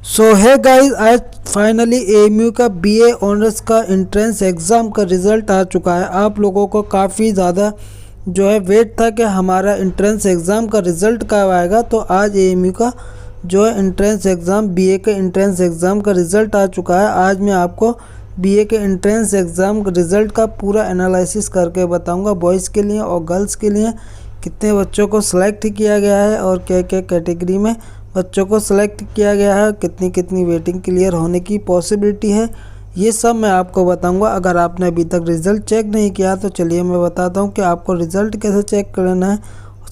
सो है गाइस, आज finally AMU का बीए ऑनर्स का एंट्रेंस एग्ज़ाम का रिज़ल्ट आ चुका है। आप लोगों को काफ़ी ज़्यादा जो है वेट था कि हमारा एंट्रेंस एग्ज़ाम का रिज़ल्ट कब आएगा। तो आज एएमयू का जो है एंट्रेंस एग्ज़ाम बीए के एंट्रेंस एग्ज़ाम का रिज़ल्ट आ चुका है। आज मैं आपको बीए के एंट्रेंस एग्ज़ाम रिज़ल्ट का पूरा एनालिसिस करके बताऊंगा। बॉयज़ के लिए और गर्ल्स के लिए कितने बच्चों को सिलेक्ट किया गया है और क्या क्या कैटेगरी में बच्चों को सिलेक्ट किया गया है, कितनी कितनी वेटिंग क्लियर होने की पॉसिबिलिटी है, ये सब मैं आपको बताऊंगा। अगर आपने अभी तक रिज़ल्ट चेक नहीं किया तो चलिए मैं बताता हूं कि आपको रिज़ल्ट कैसे चेक करना है।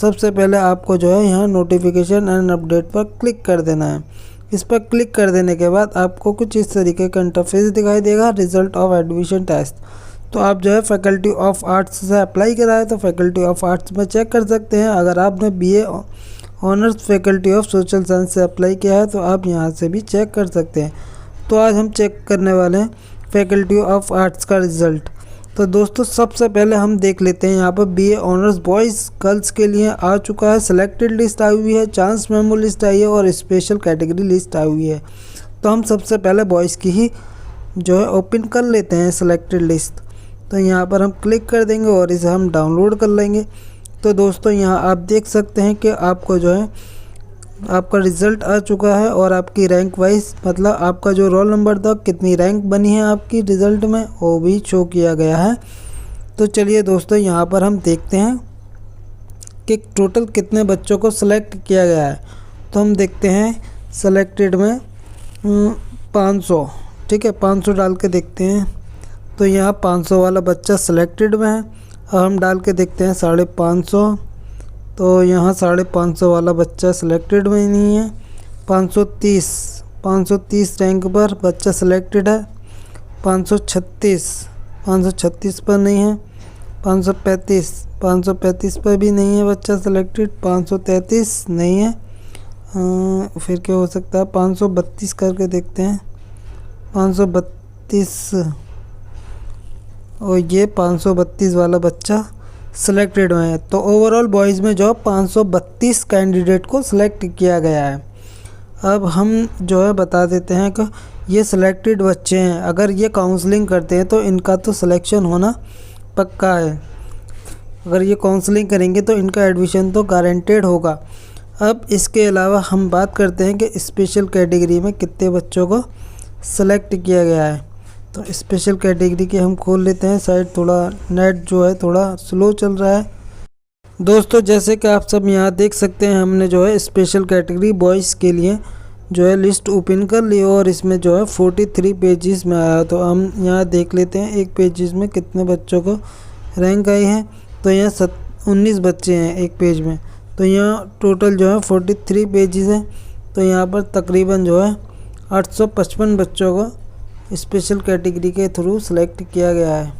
सबसे पहले आपको जो है यहाँ नोटिफिकेशन एंड अपडेट पर क्लिक कर देना है। इस पर क्लिक कर देने के बाद आपको कुछ इस तरीके का इंटरफेस दिखाई देगा, रिजल्ट ऑफ एडमिशन टेस्ट। तो आप जो है फैकल्टी ऑफ आर्ट्स से अप्लाई करा है तो फैकल्टी ऑफ आर्ट्स में चेक कर सकते हैं। अगर आपने BA honours faculty of social science से अप्लाई किया है तो आप यहाँ से भी चेक कर सकते हैं। तो आज हम चेक करने वाले हैं फैकल्टी ऑफ आर्ट्स का रिज़ल्ट। तो दोस्तों सबसे पहले हम देख लेते हैं यहाँ पर बीए ऑनर्स बॉयज़ गर्ल्स के लिए आ चुका है। सिलेक्टेड लिस्ट आई हुई है, चांस मेमो लिस्ट आई है और स्पेशल कैटेगरी लिस्ट आई हुई है। तो हम सबसे पहले बॉयज़ की ही जो है ओपन कर लेते हैं सिलेक्टेड लिस्ट। तो यहाँ पर हम क्लिक कर देंगे और इसे हम डाउनलोड कर लेंगे। तो दोस्तों यहाँ आप देख सकते हैं कि आपको जो है आपका रिज़ल्ट आ चुका है और आपकी रैंक वाइज मतलब आपका जो रोल नंबर था, कितनी रैंक बनी है आपकी रिज़ल्ट में, वो भी शो किया गया है। तो चलिए दोस्तों यहाँ पर हम देखते हैं कि टोटल कितने बच्चों को सिलेक्ट किया गया है। तो हम देखते हैं सेलेक्टेड में 500, ठीक है, 500 डाल के देखते हैं। तो यहाँ 500 वाला बच्चा सिलेक्टेड में है। अब हम डाल के देखते हैं 550। तो यहाँ 550 वाला बच्चा सिलेक्टेड में ही नहीं है। 530 रैंक पर बच्चा सिलेक्टेड है। 536 पर नहीं है। 535 पर भी नहीं है बच्चा सिलेक्टेड। 533 नहीं है। फिर क्या हो सकता है, 532 करके देखते हैं। 532 और ये 532 वाला बच्चा सिलेक्टेड में है। तो ओवरऑल बॉयज़ में जो 532 कैंडिडेट को सिलेक्ट किया गया है। अब हम जो है बता देते हैं कि ये सिलेक्टेड बच्चे हैं। अगर ये काउंसलिंग करते हैं तो इनका तो सिलेक्शन होना पक्का है। अगर ये काउंसलिंग करेंगे तो इनका एडमिशन तो गारंटेड होगा। अब इसके अलावा हम बात करते हैं कि स्पेशल कैटेगरी में कितने बच्चों को सिलेक्ट किया गया है। तो स्पेशल कैटेगरी के हम खोल लेते हैं। शायद थोड़ा नेट जो है थोड़ा स्लो चल रहा है। दोस्तों जैसे कि आप सब यहाँ देख सकते हैं, हमने जो है स्पेशल कैटेगरी बॉयज़ के लिए जो है लिस्ट ओपन कर ली और इसमें जो है 43 पेजेस में आया। तो हम यहाँ देख लेते हैं एक पेजेस में कितने बच्चों को रैंक आई है। तो यहाँ 19 बच्चे हैं एक पेज में। तो यहाँ टोटल जो है 43 पेजेस हैं। तो यहाँ पर तकरीबन जो है 855 बच्चों को स्पेशल कैटेगरी के थ्रू सेलेक्ट किया गया है।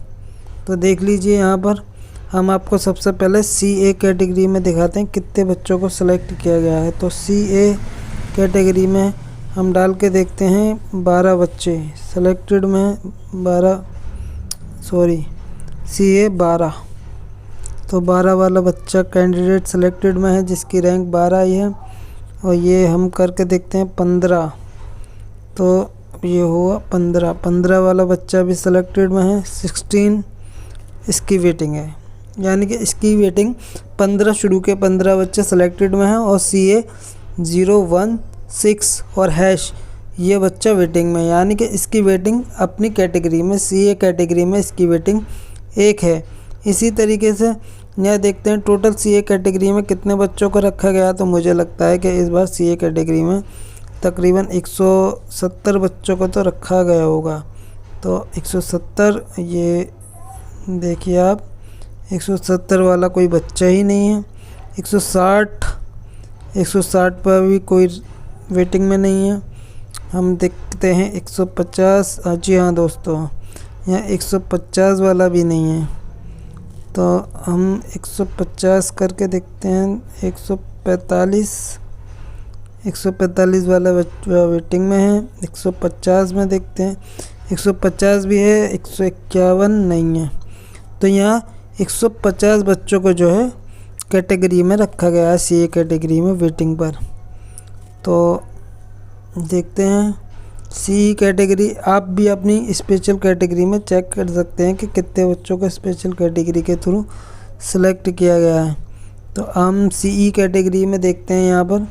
तो देख लीजिए यहाँ पर हम आपको सबसे पहले CA कैटेगरी में दिखाते हैं कितने बच्चों को सिलेक्ट किया गया है। तो CA कैटेगरी में हम डाल के देखते हैं 12 बच्चे सिलेक्टेड में, CA 12। तो 12 वाला बच्चा कैंडिडेट सिलेक्टेड में है जिसकी रैंक 12 आई है। और ये हम करके देखते हैं 15। तो ये हुआ 15 वाला बच्चा भी सिलेक्टेड में है। 16 इसकी वेटिंग है, यानी कि इसकी वेटिंग 15 शुरू के 15 बच्चे सिलेक्टेड में हैं और CA 016 और हैश ये बच्चा वेटिंग में, यानी कि इसकी वेटिंग अपनी कैटेगरी में CA कैटेगरी में इसकी वेटिंग 1 है। इसी तरीके से यहाँ देखते हैं टोटल CA कैटेगरी में कितने बच्चों को रखा गया। तो मुझे लगता है कि इस बार CA कैटेगरी में तकरीबन 170 बच्चों को तो रखा गया होगा। तो 170, ये देखिए आप 170 वाला कोई बच्चा ही नहीं है। 160 पर भी कोई वेटिंग में नहीं है। हम देखते हैं 150, जी हाँ दोस्तों, यहाँ 150 वाला भी नहीं है। तो हम 150 करके देखते हैं। 145 वाला वेटिंग में है। 150 में देखते हैं, 150 भी है, 151 नहीं है। तो यहाँ 150 बच्चों को जो है कैटेगरी में रखा गया है, CA कैटेगरी में वेटिंग पर। तो देखते हैं सी कैटेगरी। आप भी अपनी स्पेशल कैटेगरी में चेक कर सकते हैं कि कितने बच्चों को स्पेशल कैटेगरी के थ्रू सेलेक्ट किया गया है। तो हम सी कैटेगरी में देखते हैं यहाँ पर।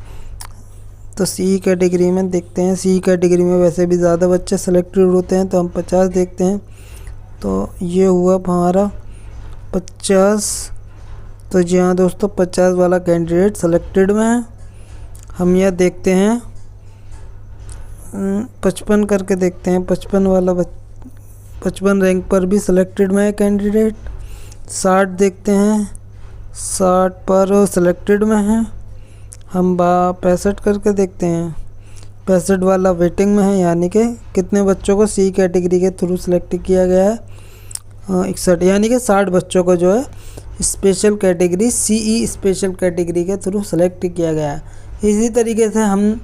तो सी कैटेगरी में देखते हैं, सी कैटेगरी में वैसे भी ज़्यादा बच्चे सेलेक्टेड होते हैं, तो हम 50 देखते हैं। तो ये हुआ हमारा 50। तो जी हाँ दोस्तों, 50 वाला कैंडिडेट सेलेक्टेड में है। हम यह देखते हैं 55 करके देखते हैं, 55 वाला 55 रैंक पर भी सिलेक्टेड में है कैंडिडेट। 60 देखते हैं, 60 पर सिलेक्टेड में है। हम 65 करके देखते हैं, 65 वाला वेटिंग में है, यानी कि कितने बच्चों को सी कैटेगरी के थ्रू सेलेक्ट किया गया है 61, यानी कि 60 बच्चों को जो है स्पेशल कैटेगरी सीई स्पेशल कैटेगरी के थ्रू सेलेक्ट किया गया है। इसी तरीके से हम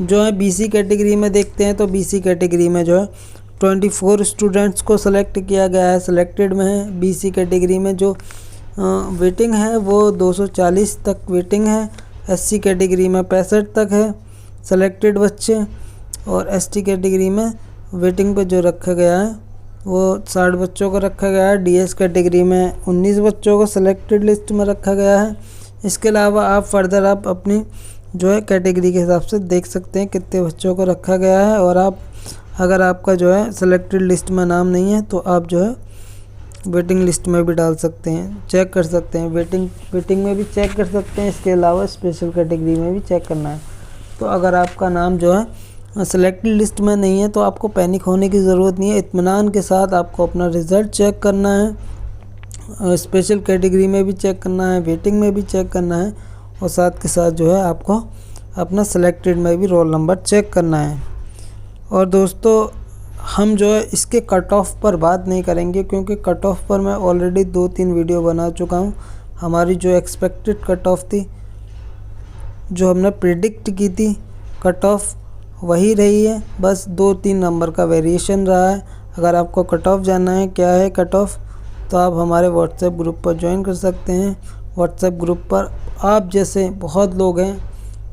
जो है बीसी कैटेगरी में देखते हैं। तो बीसी कैटेगरी में जो है 24 स्टूडेंट्स को सेलेक्ट किया गया है, सिलेक्टेड में है। बीसी कैटेगरी में जो वेटिंग है वो 240 तक वेटिंग है। एससी कैटेगरी में 65 तक है सेलेक्टेड बच्चे, और एसटी कैटेगरी में वेटिंग पे जो रखा गया है वो 60 बच्चों को रखा गया है। डीएस कैटेगरी में 19 बच्चों को सेलेक्टेड लिस्ट में रखा गया है। इसके अलावा आप फर्दर आप अपनी जो है कैटेगरी के हिसाब से देख सकते हैं कितने बच्चों को रखा गया है। और आप अगर आपका जो है सेलेक्टेड लिस्ट में नाम नहीं है तो आप जो है वेटिंग लिस्ट में भी डाल सकते हैं, चेक कर सकते हैं, वेटिंग में भी चेक कर सकते हैं। इसके अलावा स्पेशल कैटेगरी में भी चेक करना है। तो अगर आपका नाम जो है सेलेक्टेड लिस्ट में नहीं है तो आपको पैनिक होने की ज़रूरत नहीं है। इत्मीनान के साथ आपको अपना रिज़ल्ट चेक करना है, स्पेशल कैटेगरी में भी चेक करना है, वेटिंग में भी चेक करना है, और साथ के साथ जो है आपको अपना सेलेक्टेड में भी रोल नंबर चेक करना है। और दोस्तों हम जो है इसके कट ऑफ पर बात नहीं करेंगे, क्योंकि कट ऑफ पर मैं ऑलरेडी 2-3 वीडियो बना चुका हूँ। हमारी जो एक्सपेक्टेड कट ऑफ थी, जो हमने प्रिडिक्ट की थी कट ऑफ, वही रही है, बस 2-3 नंबर का वेरिएशन रहा है। अगर आपको कट ऑफ जानना है क्या है कट ऑफ, तो आप हमारे व्हाट्सएप ग्रुप पर ज्वाइन कर सकते हैं। व्हाट्सएप ग्रुप पर आप जैसे बहुत लोग हैं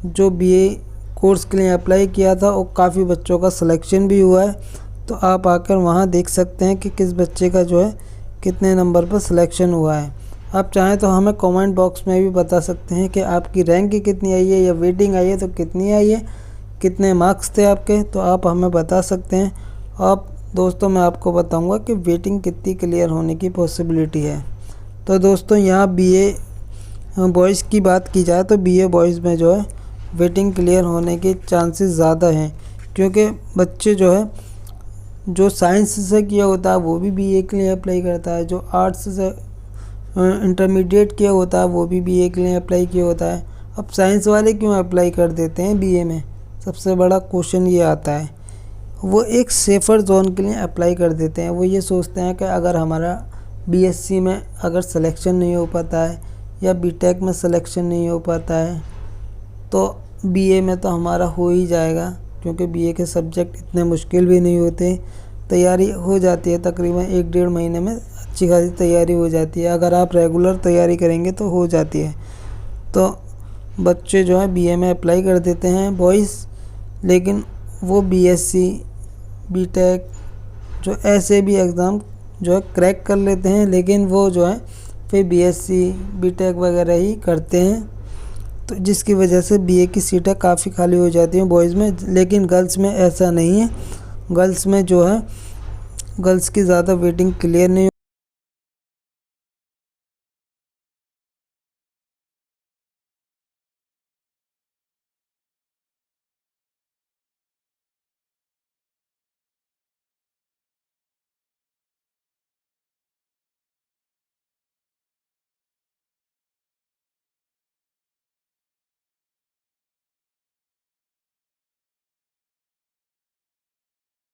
जो बीए कोर्स के लिए अप्लाई किया था और काफ़ी बच्चों का सिलेक्शन भी हुआ है। तो आप आकर वहां देख सकते हैं कि किस बच्चे का जो है कितने नंबर पर सिलेक्शन हुआ है। आप चाहें तो हमें कमेंट बॉक्स में भी बता सकते हैं कि आपकी रैंक कितनी आई है या वेटिंग आई है तो कितनी आई है, कितने मार्क्स थे आपके, तो आप हमें बता सकते हैं। अब दोस्तों मैं आपको बताऊंगा कि वेटिंग कितनी क्लियर होने की पॉसिबिलिटी है। तो दोस्तों यहाँ बीए बॉयज़ की बात की जाए तो बीए बॉयज़ में जो है वेटिंग क्लियर होने के चांसेस ज़्यादा हैं, क्योंकि बच्चे जो है जो साइंस से किया होता है वो भी बीए के लिए अप्लाई करता है, जो आर्ट्स से इंटरमीडिएट किया होता है वो भी बीए के लिए अप्लाई किया होता है। अब साइंस वाले क्यों अप्लाई कर देते हैं बीए में, सबसे बड़ा क्वेश्चन ये आता है। वो एक सेफ़र जोन के लिए अप्लाई कर देते हैं। वो ये सोचते हैं कि अगर हमारा बीएससी में अगर सिलेक्शन नहीं हो पाता है या बीटेक में सिलेक्शन नहीं हो पाता है तो बीए में तो हमारा हो ही जाएगा, क्योंकि बीए के सब्जेक्ट इतने मुश्किल भी नहीं होते, तैयारी हो जाती है तकरीबन 1-1.5 महीने में अच्छी खासी तैयारी हो जाती है। अगर आप रेगुलर तैयारी करेंगे तो हो जाती है। तो बच्चे जो है बीए में अप्लाई कर देते हैं बॉयज़, लेकिन वो बीएससी बीटेक जो ऐसे भी एग्ज़ाम जो है क्रैक कर लेते हैं, लेकिन वो जो है फिर बीएससी बीटेक वगैरह ही करते हैं। तो जिसकी वजह से बीए की सीटें काफ़ी खाली हो जाती हैं बॉयज़ में। लेकिन गर्ल्स में ऐसा नहीं है, गर्ल्स में जो है गर्ल्स की ज़्यादा वेटिंग क्लियर नहीं